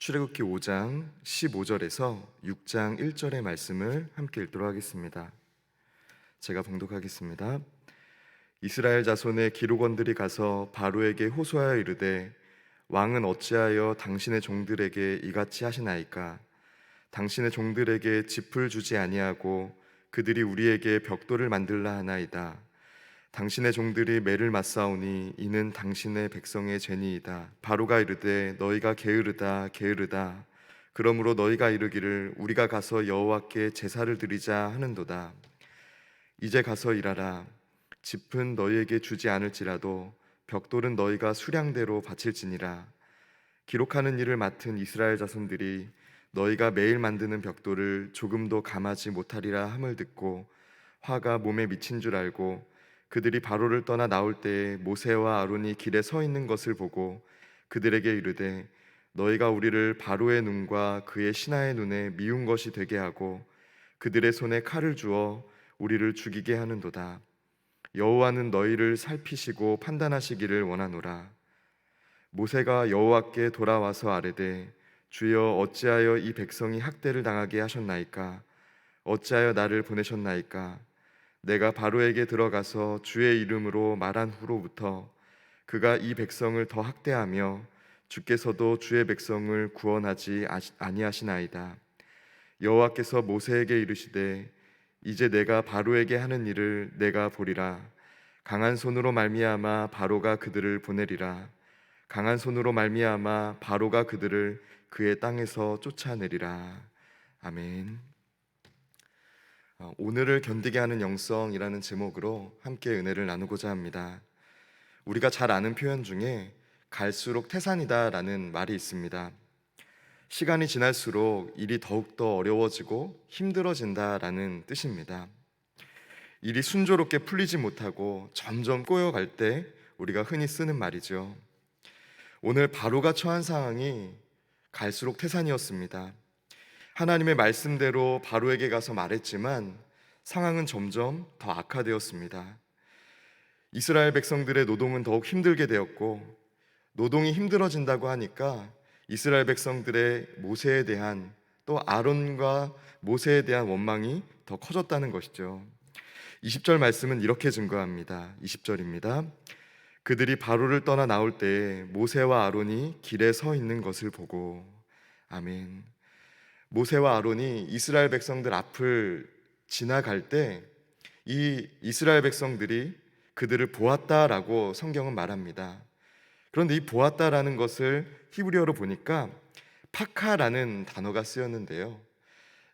출애굽기 5장 15절에서 6장 1절의 말씀을 함께 읽도록 하겠습니다. 제가 봉독하겠습니다. 이스라엘 자손의 기록원들이 가서 바로에게 호소하여 이르되 왕은 어찌하여 당신의 종들에게 이같이 하시나이까? 당신의 종들에게 짚을 주지 아니하고 그들이 우리에게 벽돌을 만들라 하나이다. 당신의 종들이 매를 맞사오니 이는 당신의 백성의 죄니이다. 바로가 이르되 너희가 게으르다 게으르다. 그러므로 너희가 이르기를 우리가 가서 여호와께 제사를 드리자 하는도다. 이제 가서 일하라. 짚은 너희에게 주지 않을지라도 벽돌은 너희가 수량대로 바칠지니라. 기록하는 일을 맡은 이스라엘 자손들이 너희가 매일 만드는 벽돌을 조금도 감하지 못하리라 함을 듣고 화가 몸에 미친 줄 알고 그들이 바로를 떠나 나올 때에 모세와 아론이 길에 서 있는 것을 보고 그들에게 이르되 너희가 우리를 바로의 눈과 그의 신하의 눈에 미운 것이 되게 하고 그들의 손에 칼을 주어 우리를 죽이게 하는도다. 여호와는 너희를 살피시고 판단하시기를 원하노라. 모세가 여호와께 돌아와서 아뢰되 주여 어찌하여 이 백성이 학대를 당하게 하셨나이까? 어찌하여 나를 보내셨나이까? 내가 바로에게 들어가서 주의 이름으로 말한 후로부터 그가 이 백성을 더 학대하며 주께서도 주의 백성을 구원하지 아니하시나이다. 여호와께서 모세에게 이르시되 이제 내가 바로에게 하는 일을 내가 보리라. 강한 손으로 말미암아 바로가 그들을 보내리라. 강한 손으로 말미암아 바로가 그들을 그의 땅에서 쫓아내리라. 아멘. 오늘을 견디게 하는 영성이라는 제목으로 함께 은혜를 나누고자 합니다. 우리가 잘 아는 표현 중에 갈수록 태산이다라는 말이 있습니다. 시간이 지날수록 일이 더욱더 어려워지고 힘들어진다라는 뜻입니다. 일이 순조롭게 풀리지 못하고 점점 꼬여갈 때 우리가 흔히 쓰는 말이죠. 오늘 바로가 처한 상황이 갈수록 태산이었습니다. 하나님의 말씀대로 바로에게 가서 말했지만 상황은 점점 더 악화되었습니다. 이스라엘 백성들의 노동은 더욱 힘들게 되었고 노동이 힘들어진다고 하니까 이스라엘 백성들의 모세에 대한 또 아론과 모세에 대한 원망이 더 커졌다는 것이죠. 20절 말씀은 이렇게 증거합니다. 20절입니다. 그들이 바로를 떠나 나올 때에 모세와 아론이 길에 서 있는 것을 보고. 아멘. 모세와 아론이 이스라엘 백성들 앞을 지나갈 때 이 이스라엘 백성들이 그들을 보았다라고 성경은 말합니다. 그런데 이 보았다라는 것을 히브리어로 보니까 파카라는 단어가 쓰였는데요.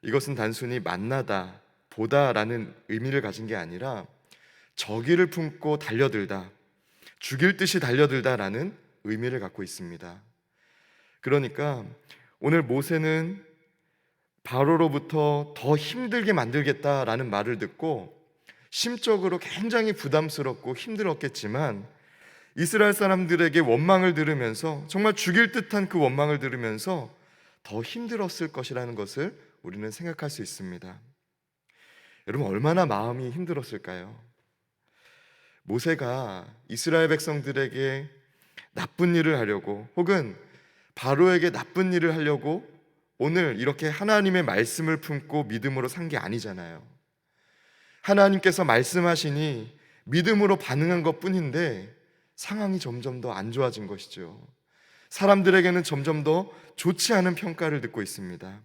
이것은 단순히 만나다, 보다라는 의미를 가진 게 아니라 적의를 품고 달려들다, 죽일 듯이 달려들다라는 의미를 갖고 있습니다. 그러니까 오늘 모세는 바로로부터 더 힘들게 만들겠다라는 말을 듣고 심적으로 굉장히 부담스럽고 힘들었겠지만 이스라엘 사람들에게 원망을 들으면서 정말 죽일 듯한 그 원망을 들으면서 더 힘들었을 것이라는 것을 우리는 생각할 수 있습니다. 여러분, 얼마나 마음이 힘들었을까요? 모세가 이스라엘 백성들에게 나쁜 일을 하려고 혹은 바로에게 나쁜 일을 하려고 오늘 이렇게 하나님의 말씀을 품고 믿음으로 산 게 아니잖아요. 하나님께서 말씀하시니 믿음으로 반응한 것뿐인데 상황이 점점 더 안 좋아진 것이죠. 사람들에게는 점점 더 좋지 않은 평가를 듣고 있습니다.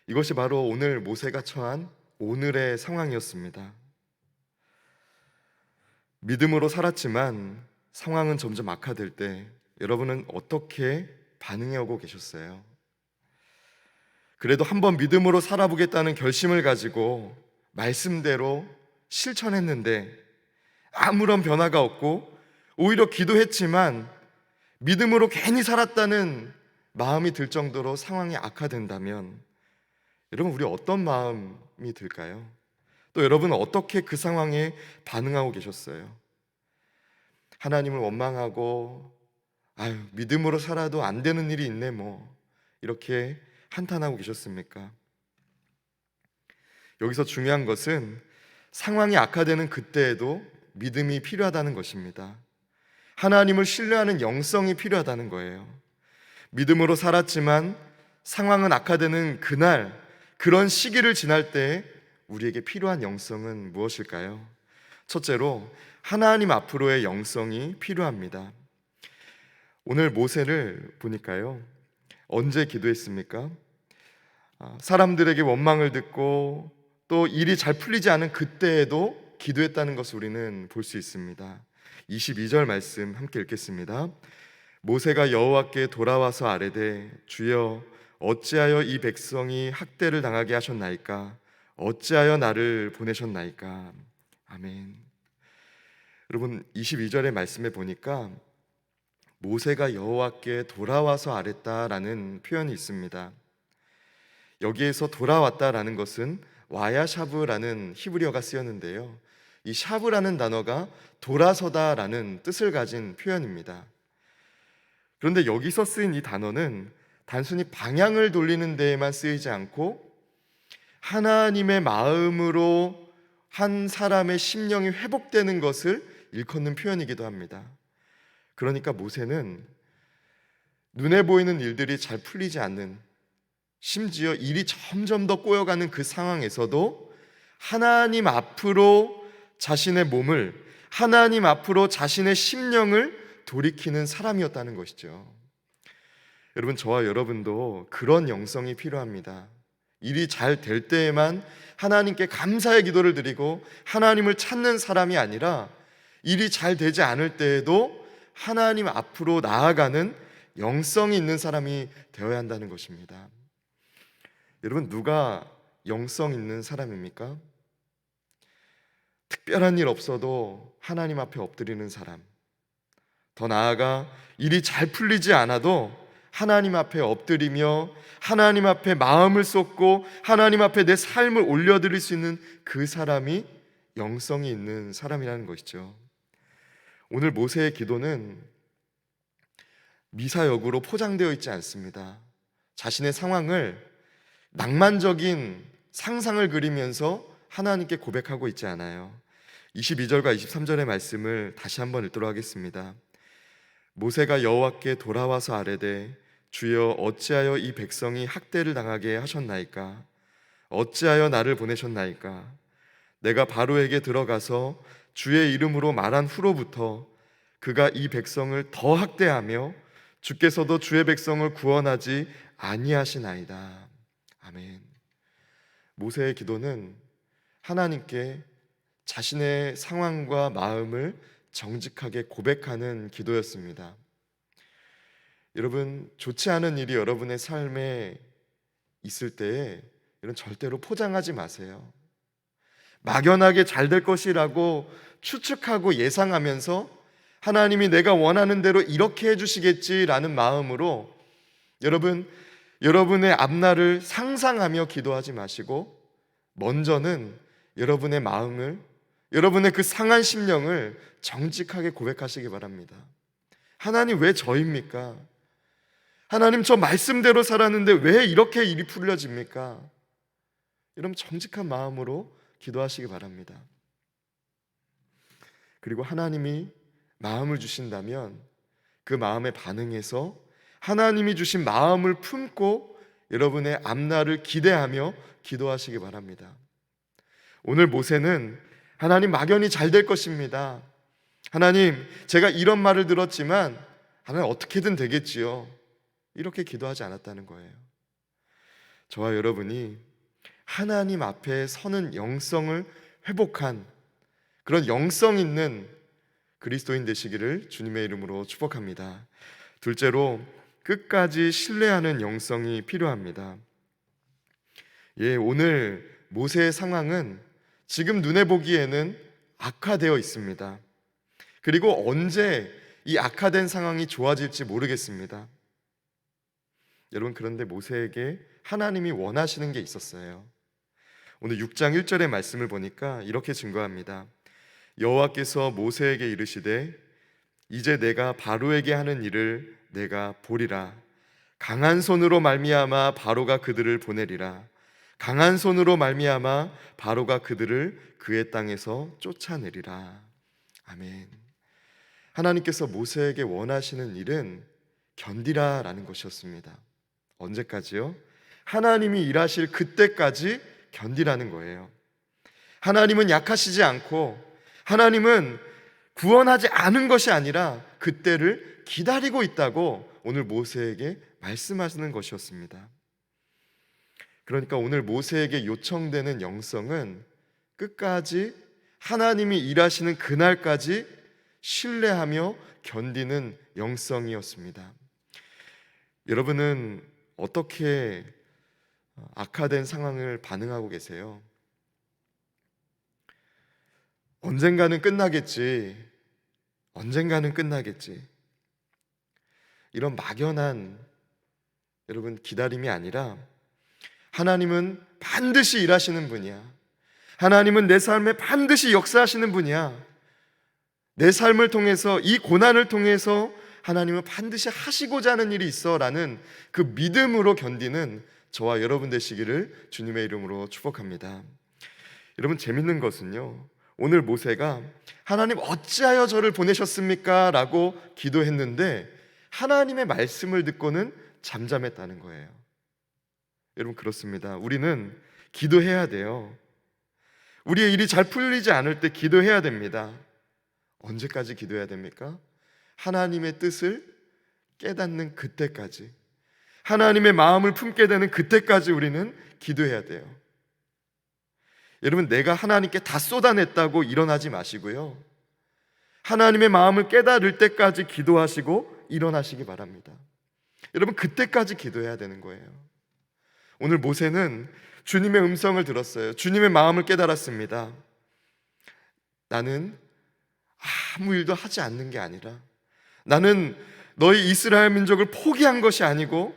이것이 바로 오늘 모세가 처한 오늘의 상황이었습니다. 믿음으로 살았지만 상황은 점점 악화될 때 여러분은 어떻게 반응해오고 계셨어요? 그래도 한번 믿음으로 살아보겠다는 결심을 가지고 말씀대로 실천했는데 아무런 변화가 없고 오히려 기도했지만 믿음으로 괜히 살았다는 마음이 들 정도로 상황이 악화된다면 여러분, 우리 어떤 마음이 들까요? 또 여러분은 어떻게 그 상황에 반응하고 계셨어요? 하나님을 원망하고 믿음으로 살아도 안 되는 일이 있네 이렇게 한탄하고 계셨습니까? 여기서 중요한 것은 상황이 악화되는 그때에도 믿음이 필요하다는 것입니다. 하나님을 신뢰하는 영성이 필요하다는 거예요. 믿음으로 살았지만 상황은 악화되는 그날, 그런 시기를 지날 때 우리에게 필요한 영성은 무엇일까요? 첫째로 하나님 앞으로의 영성이 필요합니다. 오늘 모세를 보니까요, 언제 기도했습니까? 사람들에게 원망을 듣고 또 일이 잘 풀리지 않은 그때에도 기도했다는 것을 우리는 볼 수 있습니다. 22절 말씀 함께 읽겠습니다. 모세가 여호와께 돌아와서 아뢰되 주여 어찌하여 이 백성이 학대를 당하게 하셨나이까? 어찌하여 나를 보내셨나이까? 아멘. 여러분, 22절의 말씀에 보니까 모세가 여호와께 돌아와서 아뢰다라는 표현이 있습니다. 여기에서 돌아왔다라는 것은 와야샤브라는 히브리어가 쓰였는데요, 이 샤브라는 단어가 돌아서다라는 뜻을 가진 표현입니다. 그런데 여기서 쓰인 이 단어는 단순히 방향을 돌리는 데에만 쓰이지 않고 하나님의 마음으로 한 사람의 심령이 회복되는 것을 일컫는 표현이기도 합니다. 그러니까 모세는 눈에 보이는 일들이 잘 풀리지 않는, 심지어 일이 점점 더 꼬여가는 그 상황에서도 하나님 앞으로 자신의 몸을, 하나님 앞으로 자신의 심령을 돌이키는 사람이었다는 것이죠. 여러분, 저와 여러분도 그런 영성이 필요합니다. 일이 잘 될 때에만 하나님께 감사의 기도를 드리고 하나님을 찾는 사람이 아니라 일이 잘 되지 않을 때에도 하나님 앞으로 나아가는 영성이 있는 사람이 되어야 한다는 것입니다. 여러분, 누가 영성 있는 사람입니까? 특별한 일 없어도 하나님 앞에 엎드리는 사람, 더 나아가 일이 잘 풀리지 않아도 하나님 앞에 엎드리며 하나님 앞에 마음을 쏟고 하나님 앞에 내 삶을 올려드릴 수 있는 그 사람이 영성이 있는 사람이라는 것이죠. 오늘 모세의 기도는 미사역으로 포장되어 있지 않습니다. 자신의 상황을 낭만적인 상상을 그리면서 하나님께 고백하고 있지 않아요. 22절과 23절의 말씀을 다시 한번 읽도록 하겠습니다. 모세가 여호와께 돌아와서 아뢰되 주여 어찌하여 이 백성이 학대를 당하게 하셨나이까? 어찌하여 나를 보내셨나이까? 내가 바로에게 들어가서 주의 이름으로 말한 후로부터 그가 이 백성을 더 학대하며 주께서도 주의 백성을 구원하지 아니하시나이다. 아멘. 모세의 기도는 하나님께 자신의 상황과 마음을 정직하게 고백하는 기도였습니다. 여러분, 좋지 않은 일이 여러분의 삶에 있을 때에 이런 절대로 포장하지 마세요. 막연하게 잘 될 것이라고 추측하고 예상하면서 하나님이 내가 원하는 대로 이렇게 해주시겠지라는 마음으로 여러분의 앞날을 상상하며 기도하지 마시고 먼저는 여러분의 마음을, 여러분의 그 상한 심령을 정직하게 고백하시기 바랍니다. 하나님, 왜 저입니까? 하나님, 저 말씀대로 살았는데 왜 이렇게 일이 풀려집니까? 이런 정직한 마음으로 기도하시기 바랍니다. 그리고 하나님이 마음을 주신다면 그 마음에 반응해서 하나님이 주신 마음을 품고 여러분의 앞날을 기대하며 기도하시기 바랍니다. 오늘 모세는 하나님, 막연히 잘 될 것입니다. 하나님, 제가 이런 말을 들었지만 하나님 어떻게든 되겠지요, 이렇게 기도하지 않았다는 거예요. 저와 여러분이 하나님 앞에 서는 영성을 회복한 그런 영성 있는 그리스도인 되시기를 주님의 이름으로 축복합니다. 둘째로, 끝까지 신뢰하는 영성이 필요합니다. 오늘 모세의 상황은 지금 눈에 보기에는 악화되어 있습니다. 그리고 언제 이 악화된 상황이 좋아질지 모르겠습니다. 여러분, 그런데 모세에게 하나님이 원하시는 게 있었어요. 오늘 6장 1절의 말씀을 보니까 이렇게 증거합니다. 여호와께서 모세에게 이르시되 이제 내가 바로에게 하는 일을 내가 보리라. 강한 손으로 말미암아 바로가 그들을 보내리라. 강한 손으로 말미암아 바로가 그들을 그의 땅에서 쫓아내리라. 아멘. 하나님께서 모세에게 원하시는 일은 견디라라는 것이었습니다. 언제까지요? 하나님이 일하실 그때까지 견디라는 거예요. 하나님은 약하시지 않고 하나님은 구원하지 않은 것이 아니라 그때를 기다리고 있다고 오늘 모세에게 말씀하시는 것이었습니다. 그러니까 오늘 모세에게 요청되는 영성은 끝까지 하나님이 일하시는 그날까지 신뢰하며 견디는 영성이었습니다. 여러분은 어떻게 악화된 상황을 반응하고 계세요? 언젠가는 끝나겠지. 언젠가는 끝나겠지. 이런 막연한 여러분 기다림이 아니라 하나님은 반드시 일하시는 분이야. 하나님은 내 삶에 반드시 역사하시는 분이야. 내 삶을 통해서, 이 고난을 통해서 하나님은 반드시 하시고자 하는 일이 있어 라는 그 믿음으로 견디는 저와 여러분 되시기를 주님의 이름으로 축복합니다. 여러분, 재밌는 것은요, 오늘 모세가 하나님 어찌하여 저를 보내셨습니까? 라고 기도했는데 하나님의 말씀을 듣고는 잠잠했다는 거예요. 여러분, 그렇습니다. 우리는 기도해야 돼요. 우리의 일이 잘 풀리지 않을 때 기도해야 됩니다. 언제까지 기도해야 됩니까? 하나님의 뜻을 깨닫는 그때까지, 하나님의 마음을 품게 되는 그때까지 우리는 기도해야 돼요. 여러분, 내가 하나님께 다 쏟아냈다고 일어나지 마시고요, 하나님의 마음을 깨달을 때까지 기도하시고 일어나시기 바랍니다. 여러분, 그때까지 기도해야 되는 거예요. 오늘 모세는 주님의 음성을 들었어요. 주님의 마음을 깨달았습니다. 나는 아무 일도 하지 않는 게 아니라, 나는 너희 이스라엘 민족을 포기한 것이 아니고,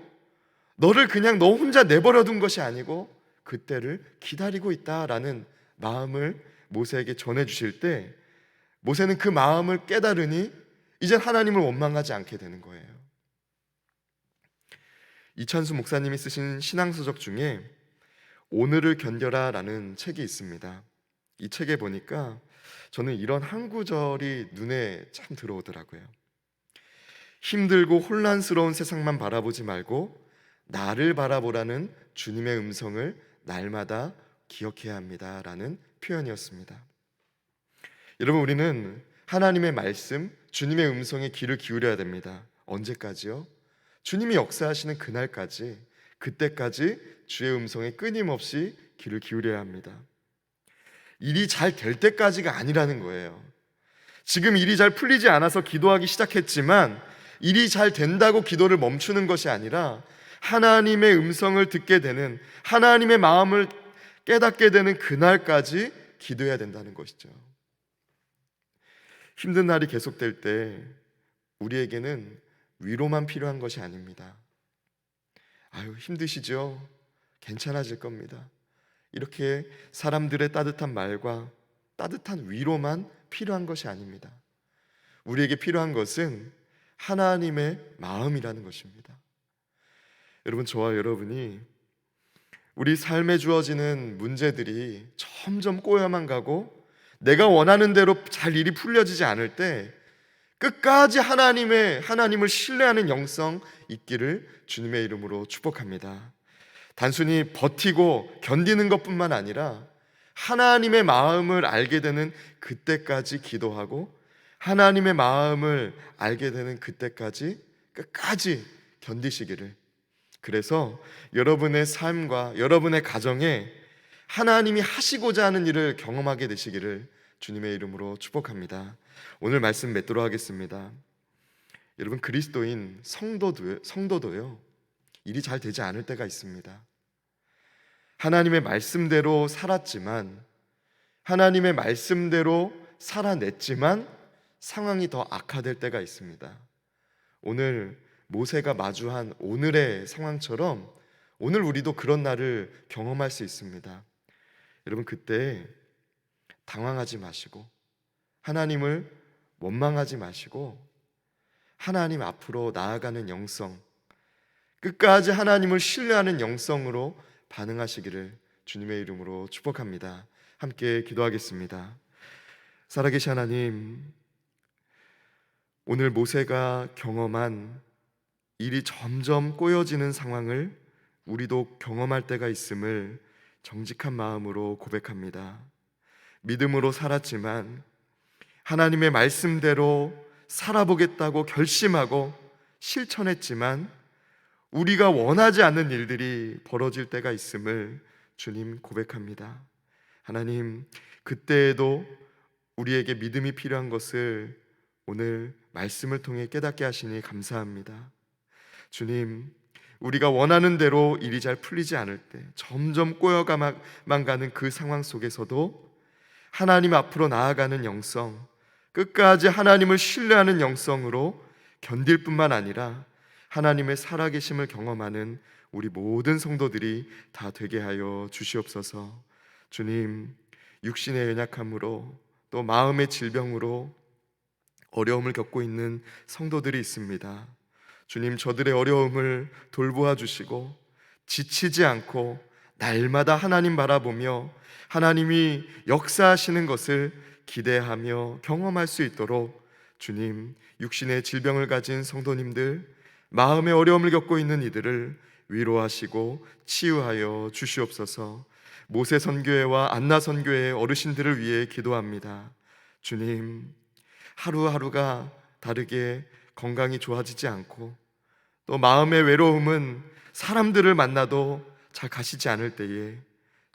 너를 그냥 너 혼자 내버려 둔 것이 아니고 그때를 기다리고 있다라는 마음을 모세에게 전해주실 때 모세는 그 마음을 깨달으니 이젠 하나님을 원망하지 않게 되는 거예요. 이찬수 목사님이 쓰신 신앙서적 중에 오늘을 견뎌라 라는 책이 있습니다. 이 책에 보니까 저는 이런 한 구절이 눈에 참 들어오더라고요. 힘들고 혼란스러운 세상만 바라보지 말고 나를 바라보라는 주님의 음성을 날마다 기억해야 합니다 라는 표현이었습니다. 여러분, 우리는 하나님의 말씀, 주님의 음성에 귀를 기울여야 됩니다. 언제까지요? 주님이 역사하시는 그날까지, 그때까지 주의 음성에 끊임없이 귀를 기울여야 합니다. 일이 잘 될 때까지가 아니라는 거예요. 지금 일이 잘 풀리지 않아서 기도하기 시작했지만 일이 잘 된다고 기도를 멈추는 것이 아니라 하나님의 음성을 듣게 되는, 하나님의 마음을 깨닫게 되는 그날까지 기도해야 된다는 것이죠. 힘든 날이 계속될 때 우리에게는 위로만 필요한 것이 아닙니다. 아유, 힘드시죠? 괜찮아질 겁니다. 이렇게 사람들의 따뜻한 말과 따뜻한 위로만 필요한 것이 아닙니다. 우리에게 필요한 것은 하나님의 마음이라는 것입니다. 여러분, 저와 여러분이 우리 삶에 주어지는 문제들이 점점 꼬여만 가고 내가 원하는 대로 잘 일이 풀려지지 않을 때 끝까지 하나님을 신뢰하는 영성 있기를 주님의 이름으로 축복합니다. 단순히 버티고 견디는 것뿐만 아니라 하나님의 마음을 알게 되는 그때까지 기도하고 하나님의 마음을 알게 되는 그때까지 끝까지 견디시기를, 그래서 여러분의 삶과 여러분의 가정에 하나님이 하시고자 하는 일을 경험하게 되시기를 주님의 이름으로 축복합니다. 오늘 말씀 맺도록 하겠습니다. 여러분, 그리스도인 성도도요, 일이 잘 되지 않을 때가 있습니다. 하나님의 말씀대로 살았지만, 하나님의 말씀대로 살아냈지만 상황이 더 악화될 때가 있습니다. 오늘 모세가 마주한 오늘의 상황처럼 오늘 우리도 그런 날을 경험할 수 있습니다. 여러분, 그때 당황하지 마시고 하나님을 원망하지 마시고 하나님 앞으로 나아가는 영성, 끝까지 하나님을 신뢰하는 영성으로 반응하시기를 주님의 이름으로 축복합니다. 함께 기도하겠습니다. 살아계신 하나님, 오늘 모세가 경험한 일이 점점 꼬여지는 상황을 우리도 경험할 때가 있음을 정직한 마음으로 고백합니다. 믿음으로 살았지만 하나님의 말씀대로 살아보겠다고 결심하고 실천했지만 우리가 원하지 않는 일들이 벌어질 때가 있음을 주님 고백합니다. 하나님, 그때에도 우리에게 믿음이 필요한 것을 오늘 말씀을 통해 깨닫게 하시니 감사합니다. 주님, 우리가 원하는 대로 일이 잘 풀리지 않을 때 점점 꼬여가만 가는 그 상황 속에서도 하나님 앞으로 나아가는 영성, 끝까지 하나님을 신뢰하는 영성으로 견딜 뿐만 아니라 하나님의 살아계심을 경험하는 우리 모든 성도들이 다 되게 하여 주시옵소서. 주님, 육신의 연약함으로 또 마음의 질병으로 어려움을 겪고 있는 성도들이 있습니다. 주님, 저들의 어려움을 돌보아 주시고 지치지 않고 날마다 하나님 바라보며 하나님이 역사하시는 것을 기대하며 경험할 수 있도록 주님, 육신의 질병을 가진 성도님들, 마음의 어려움을 겪고 있는 이들을 위로하시고 치유하여 주시옵소서. 모세 선교회와 안나 선교회 어르신들을 위해 기도합니다. 주님, 하루하루가 다르게 건강이 좋아지지 않고 또 마음의 외로움은 사람들을 만나도 잘 가시지 않을 때에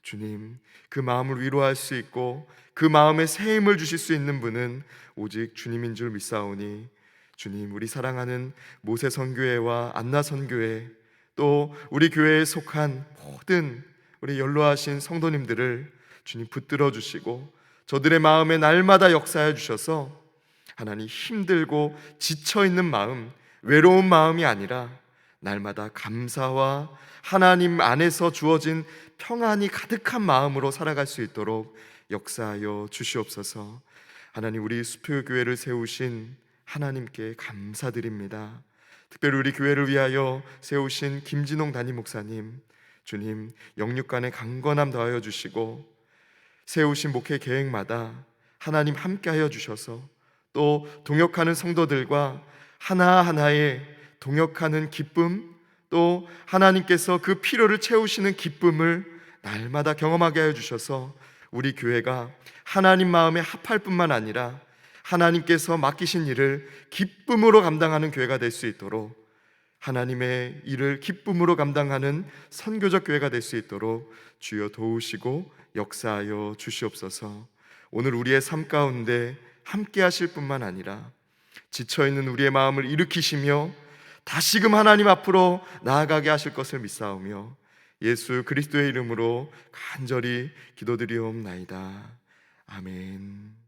주님, 그 마음을 위로할 수 있고 그 마음에 새 힘을 주실 수 있는 분은 오직 주님인 줄 믿사오니 주님, 우리 사랑하는 모세 선교회와 안나 선교회 또 우리 교회에 속한 모든 우리 연로하신 성도님들을 주님 붙들어 주시고 저들의 마음에 날마다 역사해 주셔서 하나님, 힘들고 지쳐있는 마음, 외로운 마음이 아니라 날마다 감사와 하나님 안에서 주어진 평안이 가득한 마음으로 살아갈 수 있도록 역사하여 주시옵소서. 하나님, 우리 수표교회를 세우신 하나님께 감사드립니다. 특별히 우리 교회를 위하여 세우신 김진홍 담임 목사님, 주님, 영육간의 강건함 더하여 주시고 세우신 목회 계획마다 하나님 함께하여 주셔서 또 동역하는 성도들과 하나하나의 동역하는 기쁨, 또 하나님께서 그 필요를 채우시는 기쁨을 날마다 경험하게 하여 주셔서 우리 교회가 하나님 마음에 합할 뿐만 아니라 하나님께서 맡기신 일을 기쁨으로 감당하는 교회가 될 수 있도록, 하나님의 일을 기쁨으로 감당하는 선교적 교회가 될 수 있도록 주여 도우시고 역사하여 주시옵소서. 오늘 우리의 삶 가운데 함께 하실 뿐만 아니라 지쳐있는 우리의 마음을 일으키시며 다시금 하나님 앞으로 나아가게 하실 것을 믿사오며 예수 그리스도의 이름으로 간절히 기도드리옵나이다. 아멘.